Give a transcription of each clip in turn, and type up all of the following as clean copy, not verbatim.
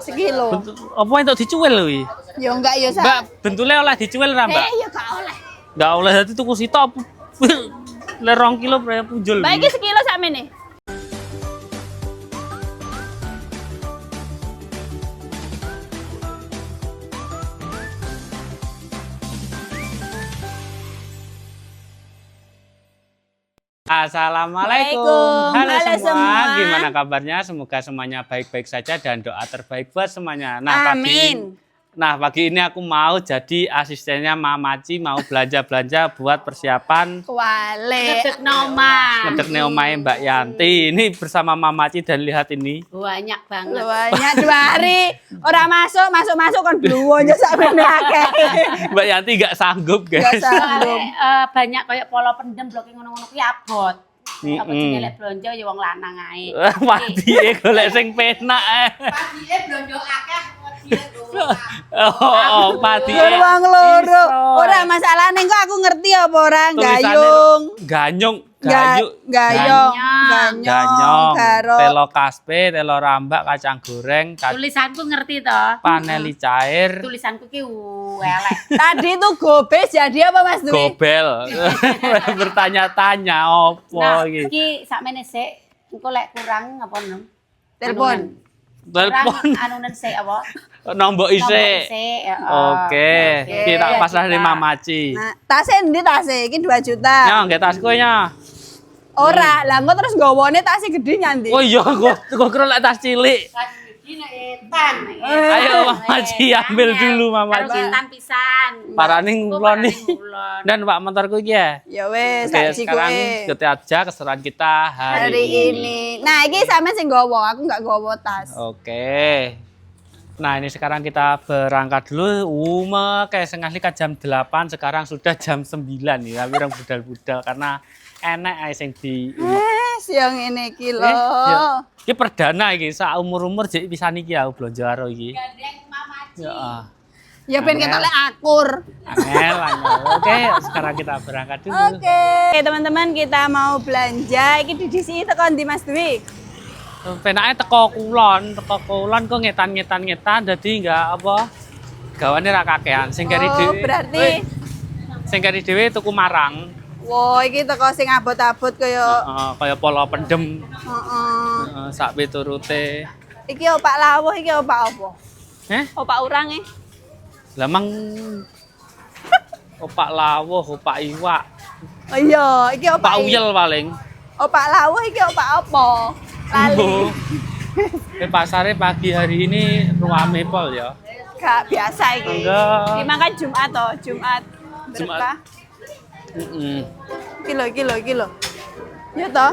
sekilo. Apa entuk dicuwil lho iki? Ya enggak ya Mbak, bentule oleh dicuwil ra, Mbak? ya gak oleh. Enggak oleh dadi tuku sitok. Le 2 kilo berapa punjul. Mbak iki sekilo sakmene. Assalamualaikum. Halo Halo semua. semua. Gimana kabarnya? Semoga semuanya baik-baik saja dan doa terbaik buat semuanya. Nah, Amin. pagi ini aku mau jadi asistennya Mamaci, mau belanja-belanja buat persiapan Ngedek noman. ngedek neomae Mbak Yanti. Ini bersama Mamaci dan lihat ini. Banyak banget. Banyak 2 hari. Ora masuk kan bluwonya sakmene akeh. Mbak Yanti nggak sanggup, Gak guys. sanggup. Banyak kayak polo pendem blok ngono-ngono ki abot. Apa nyelek blonjo ya wong lanang ae. Patine golek sing penak. Padike blonjo akeh, Oh, patine. Ruang loro. Ora masalahne kok aku ngerti apa ora gayung. Ganyong, Gayung, ganyong, garo. telo kaspe, telo rambak, kacang goreng, Tulisanku ngerti toh. paneli cair, Tulisanku ki elek. Tadi tuh gobes jadi apa Mas Dwi? gobel. Bertanya-tanya opo Nah, iki? iki sakmene sik engko lek kurang apa nom? Telepon. Telepon Anunen sik apa? nombok Nombok isik. isik, ya. Oke, kita Ya, pasrah di kita. Mamaci. Nah, tasnya endi tasnya? Iki 2 juta. Nya, nggih tasku nya. Ora, lah engko terus gowone tasnya gede nyanti. Oh iya, kok kira lek tas cilik. Kan iki nek etan. Ayo Mamaci ambil dulu Karo Mamaci. etan pisan. Paraning nguloni. Ngulon. Dan Pak motorku iki ya. Ya wes, Oke, tak sekarang kowe. ikuti aja keseruan kita Hari ini. Nah, iki sampe sing gowo, aku enggak gowo tas. Oke. Nah, ini sekarang kita berangkat dulu. Kayak sengasih ke jam 8, sekarang sudah jam 9 ya. Tapi orang budal-budal karena enak ae sing di Yang ini iki lho. ya. Iki perdana iki, sak umur-umur jek pisan iki aku blonjo karo iki. Gandeng Mamaci. Ya. Ya ben ketok lek akur. Angel. Oke, sekarang kita berangkat dulu. Oke, teman-teman kita mau belanja. Iki didisi teko ndi Mas Dwi? Penake teko kulon kok ngetan dadi enggak apa gawane ra kakean. Sing kari Oh, dhewe. berarti Sing kari dhewe tuku marang. wow, iki teko sing abot-abot kaya Kaya polo pendem. heeh. Sak piturute. Iki opak lawuh, iki opak apa? Opak urang e. Lah mang opak lawuh, opak iwak, Oh iya, iki opak opak uyel paling. Opak lawuh iki opak apa? Lali. Pasare pagi hari ini ruame pol ya. Gak biasa iki. Enggak. Iki makan Jumat toh, Jumat berkah. Kilo. Ya toh.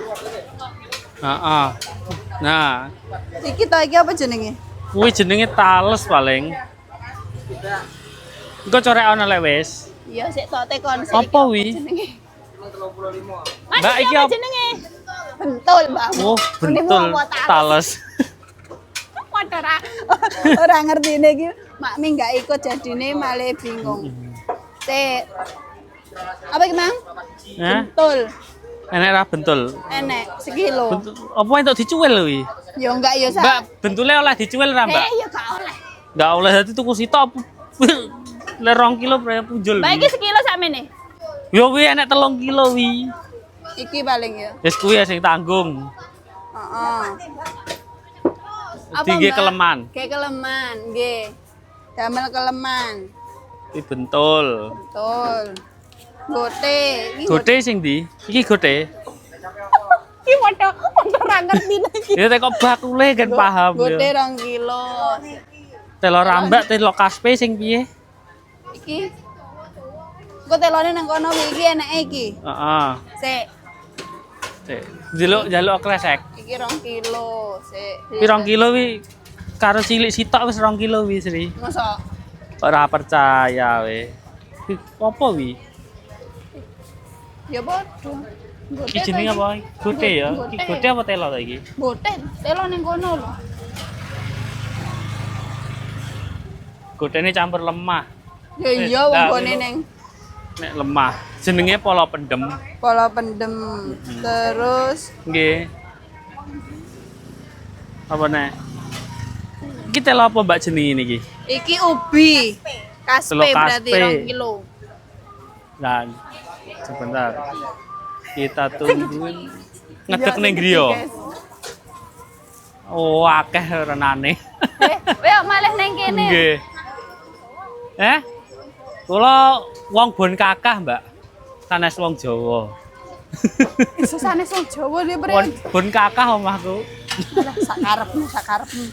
Heeh. Nah, Iki toh iki apa jenenge? kuwi jenenge tales paling. Engko corek ana lek wis. Iya, sik tok tekon sik. Apa wi? Jenenge. Mbak, Mas, iki apa apa? jenenge? Bentul, Mbak. Oh, bentul tales. Padha ora ngerti iki. Makmi enggak ikut jadine malah bingung. Sik. Apa iki, Mang? Hah? Bentul. Enek ra bentul. Enek sekilo. Bentul. Apa entuk dicuwil lho wi? Ya enggak ya, Sak. Mbak, bentule oleh dicuwil ra, Mbak? Ya gak oleh. Enggak oleh dadi tuku sitok. Le 2 kilo berapa punjul. Mbak iki sekilo sakmene. Yo wi enek 3 kilo wi. Iki paling ya. Wis kuwi ya sing tanggung. Heeh. Apa, Tinggi Mbak? keleman. Kayak keleman, nggih. Damel keleman. Iki bentul. Betul. Gote. Iki Gote sing ndi? Iki gote. Iki padha ora ngerti lagi. Ya teko bakule kan paham Gote ya. 2 kilo. Telo rambak, telo kaspe sing piye? Iki. Kok telone nang kono iki enake iki. Heeh. Sik, Sik. Jaluk kresek. iki 2 kilo. Sik. Pirang kilo wi karo cilik sitok wis 2 kilo wi Sri. Mosok Ora percaya we. Apa wi? ya padha. Gote. Iki jenenge apa? Gote ya. Iki gote apa telo ta iki? Gote, telo ning kono lho. Gotene campur lemah. Ya iya wong gone ning Nek lemah. Jenenge polo pendem. pola pendem. Terus Nggih. Apa nek? Iki telo apa Mbak jenenge niki? Iki ubi. Kaspe Telur berarti kaspe. 2 kilo. Nah, sebentar. Kita tungguin ngedek ning griya. Oh, akeh renane. Ayo malih ning kene. Nggih. Kula wong bon kakah, Mbak. Sanes wong Jawa. Susane wong Jawa iki Bon kakah omahku. sakarepmu.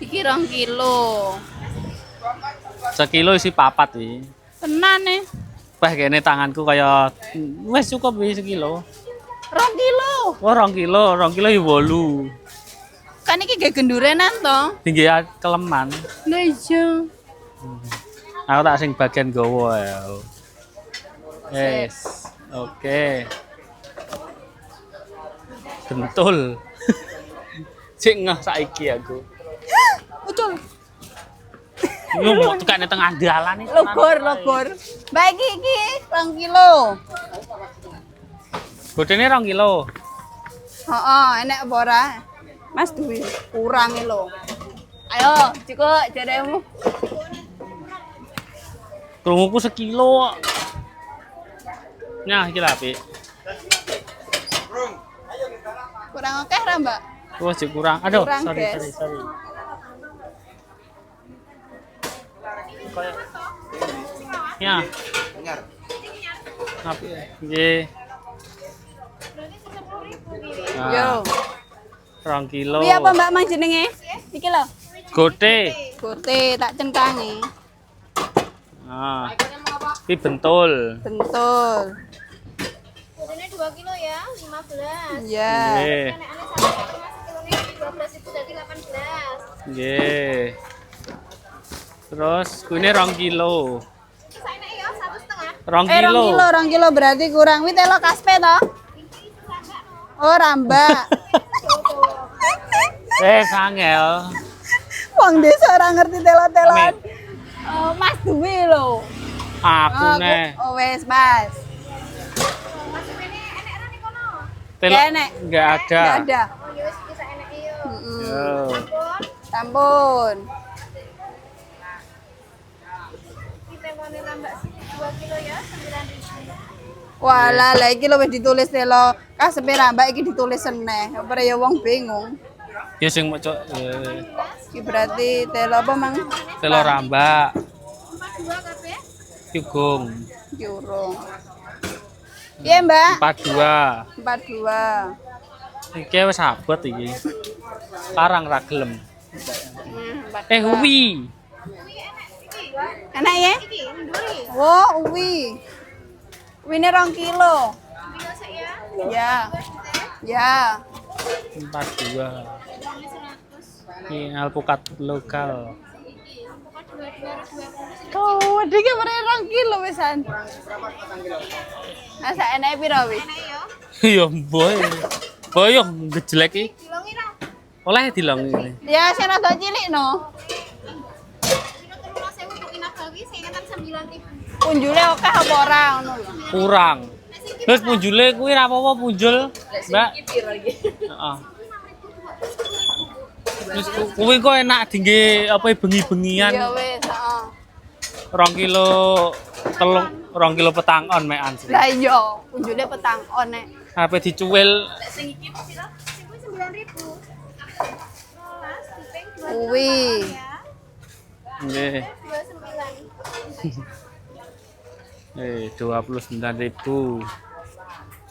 Iki 2 kilo. Sekilo isi papat iki. Tenan nih. Wah, kene tanganku kaya wis cukup iki sekilo. 2 kilo. Oh, 2 kilo ya 8. Kan iki gak gendurenan to. Tinggi keleman. Lah iya. Aku tak sing bagian gowo ya. Yes. Oke. Bentul. Cek ngeh saiki aku. Betul. Lu mau tukane tengah dalan iki. Logor. Mbak iki 2 kilo. Godene 2 kilo. Heeh, enek apa ora? Mas duwe kurang lho. Ayo, cukup jaremu. Krunguku sekilo. Nah, iki lho, Pi. Kurang akeh ra, Mbak? Wes kurang. Aduh, Kurang, sorry. guys. Ya. Apa? Nggih. Yo. 2 kilo. Kuwi apa Mbak mang jenenge? Iki lho. Gote. Gote tak centangi. Nah. Iki bentul. Bentul. Ini 2 kilo ya, 15. Iya. Nggih. Aneh-aneh satu mas kilonya 12.000 jadi 18. Nggih. Terus kuwi 2 kilo. Saya ya 1,5. 2 2 kilo. kilo, 2 kilo berarti kurang. Wi telo kaspe to? Oh, rambak. Sangel. Wong desa ora ngerti telo-teloan. Amin. Oh, Mas duwe lho. Aku nih. Oh, wes, Mas. Mas ini enek ra nih kono. Enek. Enggak ada. Enggak ada. Oh ya wis bisa enek iyo. Yo. Pun Sampun. kita mau nambah sini 2 kilo ya, 9.000. Walah, lah iki lho wis ditulis telo kaspe rambak iki ditulis seneh. Apa ya wong bingung. Ya sing cok Iki berarti telo apa mang? telo rambak, 42 kabeh. jugung. Iki urung. Iya, Mbak. 42. 42. Iki wis abot iki. Karang ra gelem. 42. Uwi. Enak ya? Iki nduri. Wo, uwi. Uwine 2 kilo. Kilo sik ya. Ya. Ya. 42. Ini alpukat lokal. Pokok 22 Oh, iki bare 2 kilo wisan. Asa enak piro wis? enek ya. Ya boy. Boy yo gejlek iki. Kilo ngira. Oleh dilong ini. Ya sing rada cilik no. Kilo 13.000 untuk inagawi saya kata 9.000. Punjule akeh apa ora ngono lho. Kurang. Terus punjule kuwi ra apa-apa punjul, Mbak. Heeh. Terus kuwi kok enak dingge apa bengi-bengian. Ya wis, heeh. 2 kilo telung 2 kilo petangon mekan. Lah iya, punjule petang nek. Ape dicuwil Sing iki piro? Sing kuwi 9.000. 12 diping 2 Uwi. ya. nggih. 29. 29.000.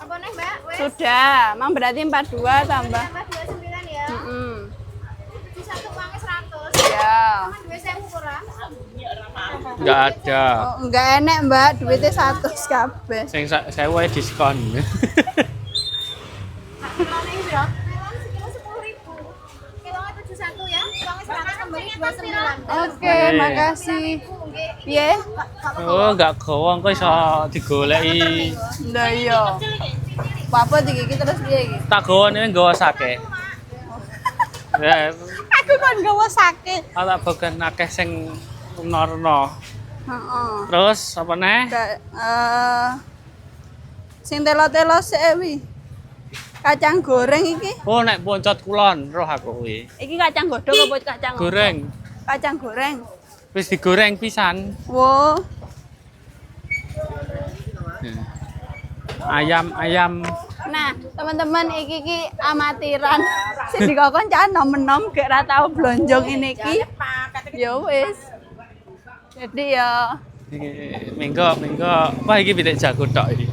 Apa nih, Mbak? Wes. Sudah, mang berarti 42 tambah. Tambah 29 ya. Heeh. Di satu uangnya 100. Ya. Sama 2.000 kurang. Enggak ada. Oh, enggak enek, Mbak. Duitnya 100 kabeh. Sing saya wae diskon. Kilone iki piro? Melon sekilo 10.000. Kilonya 71 ya. Uangnya 100 kembali 29. Oke, makasih. Nggih. Piye? Oh, enggak gowong kok iso digoleki. Lah iya. Apa iki terus piye iki? Tak gowon ini nggawa sake. Ya, Aku kan gawa sakit. tak bagian akeh sing norno. Heeh. Terus apa neh? Sing telo-telo sik wi. Kacang goreng iki. Oh, nek poncot kulon roh aku kuwi. Iki kacang godhog apa kacang apa? Goreng. Kacang goreng. Wis digoreng pisan. Wo. Ayam. Nah, teman-teman iki amatiran. Sing dikokon cah nom-nom gak ora tau blonjong ini iki. Ya wis. Jadi ya Minggu. Wah iki pitik jago tok iki.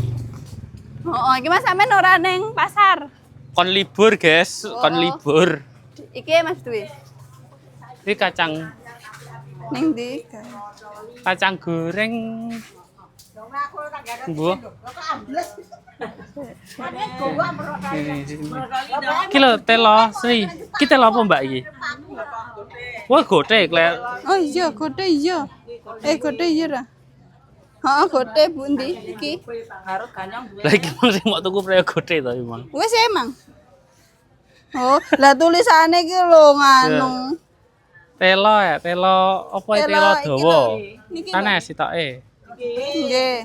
oh, iki Mas sampean ora ning pasar. Kon libur, guys. Kon libur. Iki Mas Dwi. Iki kacang Ning ndi? kacang goreng. Bu. Kilo telo Sri. Ki telo apa Mbak iki? Wah, gothe klek. Oh iya, gothe iya. Gothe iya ra. Heeh, gothe Bu ndi iki? Lah iki mung sing mok tuku preo gothe to emang. Wis emang. Oh, lah tulisane iki lho nganu. Telo apa Telo telo iki dawa? lho. Niki lho. Sanes sitoke. Nggih.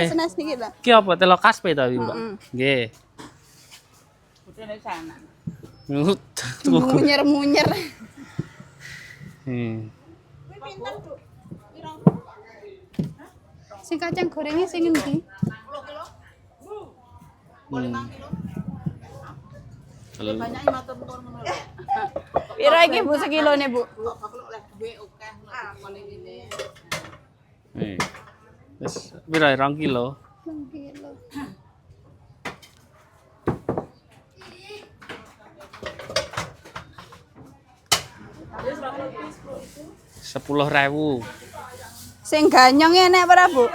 Senes niki lho. Ki apa telo kaspe to iki, Mbak? Nggih. Tuku. Munyer-munyer. Sing kacang gorengnya sing endi? Piro iki Bu sekilone, Bu? Wis piro 2 kilo? 2 kilo. Rp10.000. Sing ganyong enek ora, Bu?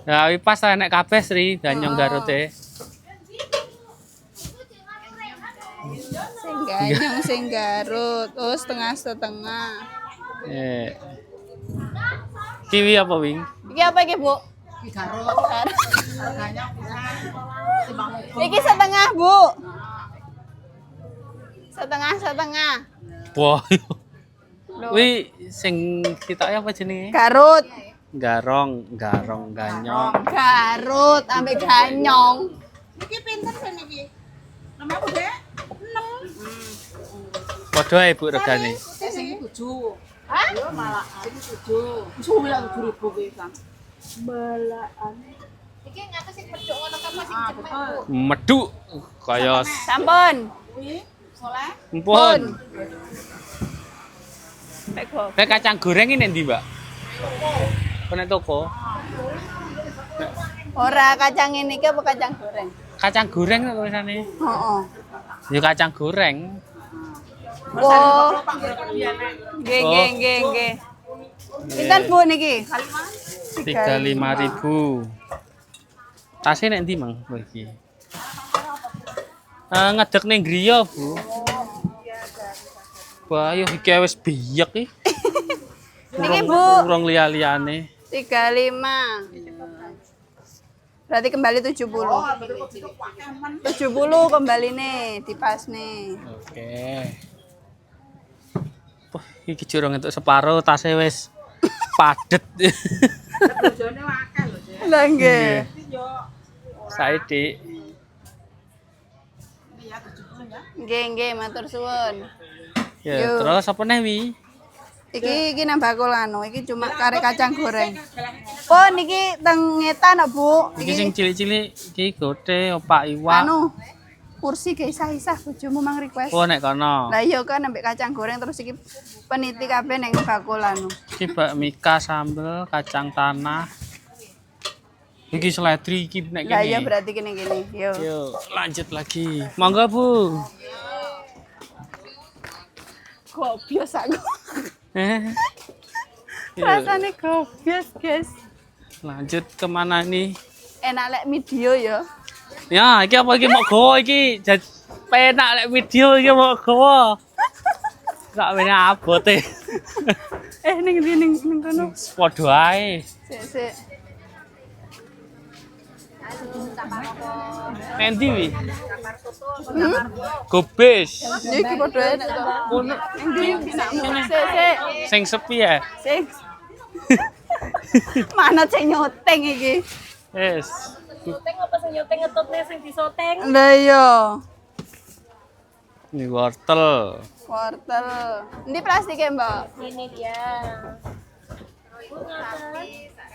Ya wi pas enek kabeh Sri, ganyong garute. Sing ganyong sing garut, oh setengah-setengah. Kiwi apa wing? Iki apa iki, Bu? Iki garut. Iki setengah, Bu. Setengah-setengah. Wah. Loh. Wi sing sitoke apa jenenge? Garut. Garong ganyong. Garut ambek ganyong. Iki pinten ben iki? Nama aku, Dek? 6. Padha ae Bu regane. Sing 7. Hah? Yo malah iki 7. Suwi lah 7.000 kuwi, Kang. Balaan. Iki ngatus sing pedhok ngono apa sing jemek, Bu? Meduk kaya Sampun. Kuwi soleh. empun. Peko. Nek kacang goreng ini ndi, Mbak? Nek toko. Ora kacang ini ki apa kacang goreng? Kacang goreng to tulisane. Heeh. Ya kacang goreng. Oh. Nggih, Oh. nggih. Pinten Bu niki? 35.000. Tasnya nek ndi, Mang? Kowe iki. Ngedek ning griya, Bu. Wah, yo iki wis biyek iki. Niki Bu, Urung liya-liyane. 35. Berarti kembali 70. 70 kembali nih, dipas nih. Oke. Wah, iki jurung entuk separo, tasnya wis padet. Lah nggih. Saiki. Nggih, matur suwun. Ya, Yo. terus apa neh wi? Iki nang bakul anu, iki cuma kare kacang goreng. Oh, niki teng ngetan, Bu. Iki sing cilik-cilik iki gothe opak iwak. Anu kursi ge isah-isah bojomu mang request. Oh nek kono. Lah iya kan ambek kacang goreng terus iki peniti kabeh ning bakul anu. Iki bakmika sambel kacang tanah. Iki seledri iki nek Lah iya kene. berarti gini-gini. Yo. Yuk, lanjut lagi. Monggo, Bu. Gobios aku. Yuk, Rasane gobios, guys. lanjut kemana nih? Enak lek video ya. Ya, iki apa iki mau gowo iki? Penak lek video iki mau gowo. Gak bener abote. Ning ndi ning kono. Padha ae. Sik. Endi wi? Gobes. Ya iki padha enak to. Ono Ning ndi sik. sing sepi ya. Sik. Mana sing nyoteng iki? Wis. Syuting apa sing nyuting ngetutne sing disoteng? Lah iya. Ini wortel. Wortel. Ini plastiknya, Mbak. Ini dia.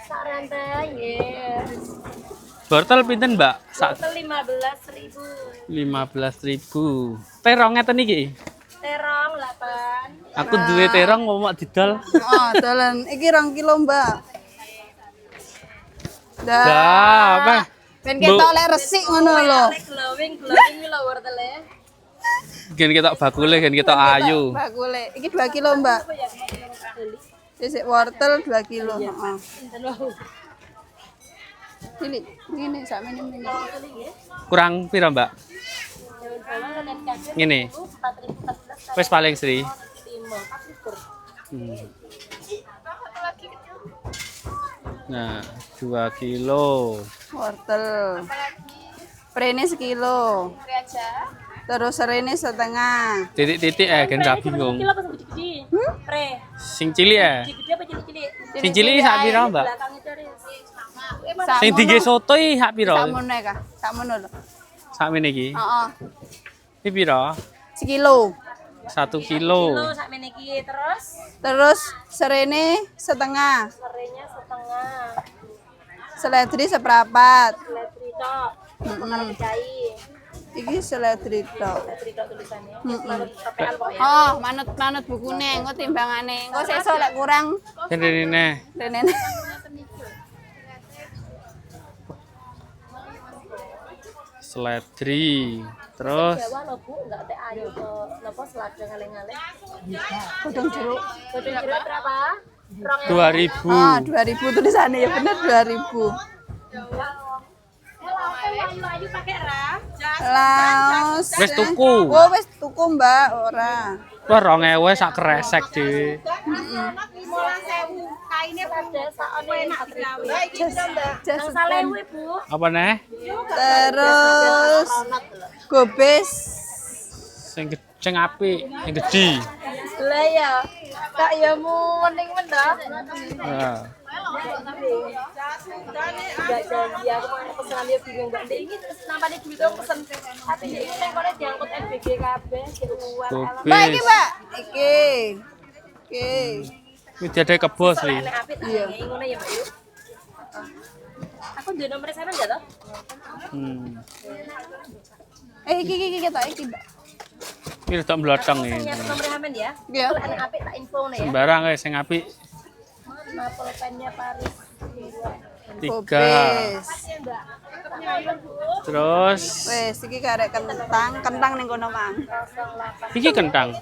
Sak rantai, ya. Wortel pinten, Mbak? Sak Wortel 15.000. 15.000. Terong ngeten iki. Terong 8. Aku duwe terong mau mak didol. Oh, dolan. Iki 2 kilo, Mbak. Dah, apa? Ben ketok lek resik ngono lho. Glowing lho wortele. Gen ketok bakule, gen ketok ayu. Bakule. Iki 2 kilo, Mbak. Sisik wortel 2 kilo. Heeh. Ini sakmene ini. Kurang pira, Mbak? Ngene. Wis paling Sri. Nah, 2 kilo. Wortel. Prene sekilo. Terus serene setengah. Titik-titik gen ra bingung. Kilo apa gede-gede? Pre. Sing cilik Gede apa cilik-cilik? Sing cilik sak pira, Mbak? Belakang itu ada. Sing dienggo soto iki sak pira? Sakmono ya, Kak. Sakmono lho. Sakmene iki. Heeh. Iki pira? Sekilo. 1 kilo. Kilo sak meniki terus Terus serene setengah. serenya setengah. Seledri seperempat. Letri tok. Pengaruh cai. Iki seledri tok. Letri tok tulisannya. Manut kepean pokoknya. Oh, manut bukune, engko timbangane. Engko sesuk lek kurang Rene. rene. Seledri. Terus Jawa lho Bu, enggak teh ayu kok. Napa selada ngaleng-ngaleng? Godong jeruk. Kodong jeruk berapa? 2.000. Ah, 2000 tulisannya ya bener 2000. Ayu pakai ra. Laos. Wis tuku. Oh, wis tuku, Mbak, ora. Wah, 2.000 sak kresek dhewe. Kainnya pada saone enak digawe. Jas Nang salewe Bu. Apa neh? terus gobes. Sing apik, sing gedhi. Lah ya, Kak ya mending men dah. Nah. Enggak janji aku mau pesanan dia bingung enggak ini terus nampane duit aku pesen. Tapi dia ini nang kene diangkut NBG kabeh, uang. Mbak iki, Mbak. Iki. Wis diade kebo Sri. Iya. Ngono ya, Mbak. Aku duwe nomor sana enggak toh? Iki ketok iki, Mbak. Iki tok mlotong iki. Nyat nomor Hamen ya. Iya. Kalau anak apik tak info ya. Sembarang ae sing apik. Nah, pulpennya Paris. 3. Gobes. Terus Wes iki karek kentang ning kono, Mang. iki kentang.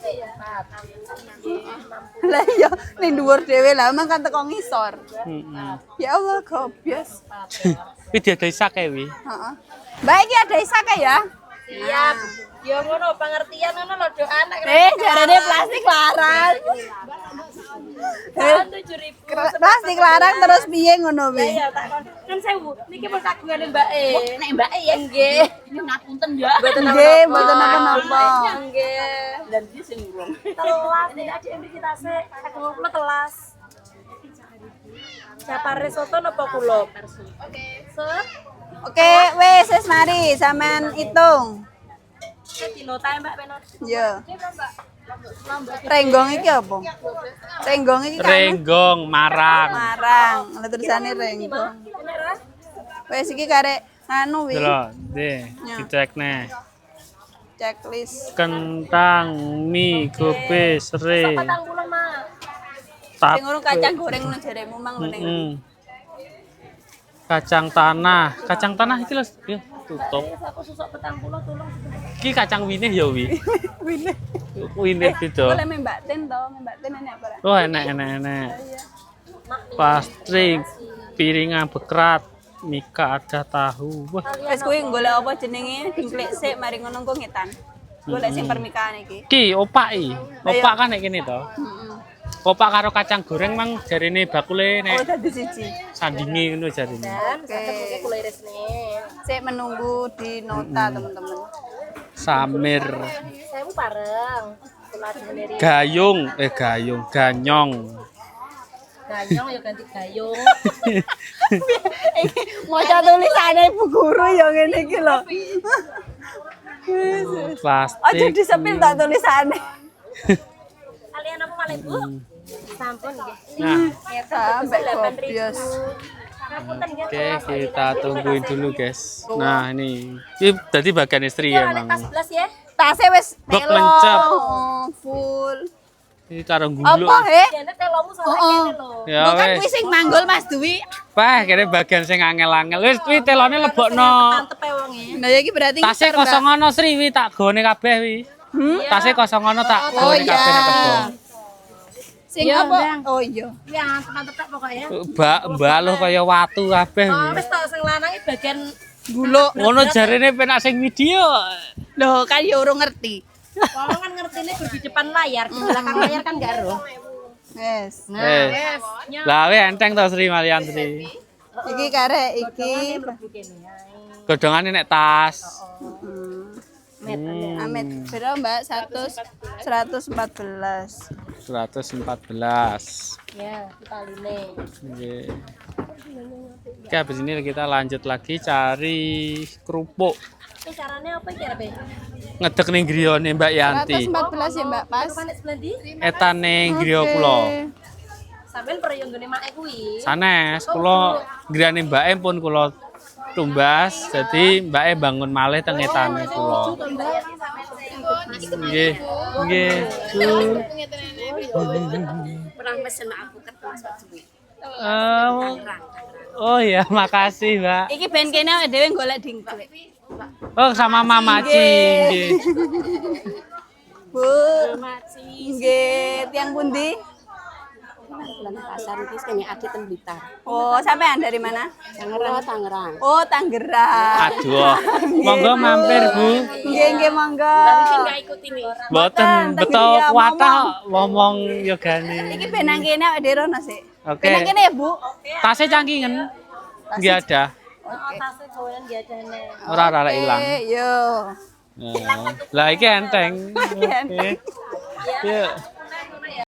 Lah iya ning dhuwur dhewe lah, Mang kan teko ngisor. Heeh. Ya Allah, gobias. Iki diadai sake wi. Heeh. Mbak iki ada isake ya? Siap. Ya ngono pengertian ngono lho do anak. Jarane plastik larang. Tahun 7.000. Plastik larang terus piye ngono wi? Ya tak kan sewu. Niki pun kagungane Mbak E. Nek Mbak E ya nggih. Ini ngapunten ya. Nggih, mboten napa-napa. Nggih. Dan dia sing urung. Telas nek adik mbek kita sik kagung kula telas. Capare soto napa kula? Oke. Set. Oke, wis mari sampean hitung. Dinota Mbak Penot. Ya. Renggong iki apa? Renggong iki kan Renggong marang. marang. Lah tulisane renggong. Wis iki karek anu wi, Delok, deh, dicek nih. checklist. Kentang, mie, gobe, sere. 40 Mak. Sing urung kacang goreng ngono jaremu Mang lho ning. Kacang tanah iki lho ya, tutup. Aku susuk 40 tolong. Iki kacang winih ya wi. Wine. Winih gitu. Boleh Mbak Ten to, Mbak Ten enak apa? Oh enak. Pastry, piringan bekrat, mika ada tahu. Wah, Wis kuwi golek apa jenenge? Dingklik sik mari ngono engko ngetan. Golek sing permikaan iki. ki opak i. Opak kan nek kene to. Heeh. Opak karo kacang goreng mang jarine bakule Oh nek dadi siji. sandingi ngono jarine. Dan Oke. sakit kula iris nih. Sik menunggu di nota teman-teman. Samir, Saya mau bareng. Kula sendiri. ganyong. Ganyong ya ganti gayung. Iki maca tulisane Ibu Guru ya ngene iki lho. Plastik. Aja disepil tak tulisane. Kalian apa malah Bu? Sampun nggih. Nah, Sampai kopios. Ngapunten nggih. oke kita tungguin dulu guys. Nah ini tadi bagian istri ya Ada tas Mang. belas ya. Tasnya wis Bek telo. lencep. Full. Ini karo Apa gulu. he? Jane telomu soalnya Oh, kene lho. Ya Bukan wes. kuwi sing manggul Mas Dwi. Wah, kene bagian sing angel-angel. Wis kuwi telone lebokno. Mantep e wonge. Nah ya iki berarti Tasnya ngisor, Mbak. kosong ono Sri wi tak gone kabeh wi. Tasnya kosong ono tak Oh gone kabeh nek kebo. iya. Sing Iya, apa? Bang. Oh iya. Ya mantep tak pokoknya. Mbak lu kaya watu kabeh. Oh, wis tok sing lanang iki bagian Guluk. Ngono jarene penak sing video. Loh kan ya urung ngerti. wong kan ngertine gur di depan layar, di belakang layar kan gak roh. Yes. Eh. Lah we enteng to Sri Marian Sri. Iki karek iki. Godhongane nek tas. Amit. Berapa Mbak? 114. 114. Ya, kita line. Oke. Oke, habis ini kita lanjut lagi cari kerupuk. Ini caranya apa iki arep? Ngedek ning griyane Mbak Yanti. 114 ya Mbak, pas. Panik sebelah ndi? Etane griya kula. Sampeyan perlu yo nggone make kuwi. Sanes kula griyane mbake pun kula tumbas, jadi mbake bangun malih teng etane kula. Nggih. Nggih. Pernah mesen aku ketemu Mas Dwi. Oh ya, makasih, Mbak. Iki ben kene awake dhewe golek dingklek. Oh, sama Mama Ci. Nggih. Bu. Nggih, tiang pundi? Pasar iki kene adik ten Blitar. Oh, sampean dari mana? Tangerang. Oh, Tangerang. Aduh. Monggo mampir, Bu. Nggih, monggo. Enggak ikut ini. Mboten beto Tangerang, kuwata ngomong yogane. Iki ben nang kene awake dhewe rono sik. Oke. Ben nang kene ya, Bu. Tasnya cangkingen. Nggih ada. Tasnya gawean diajane. Ora ilang. Yo. Nah, lah iki enteng. Oke. Yuk.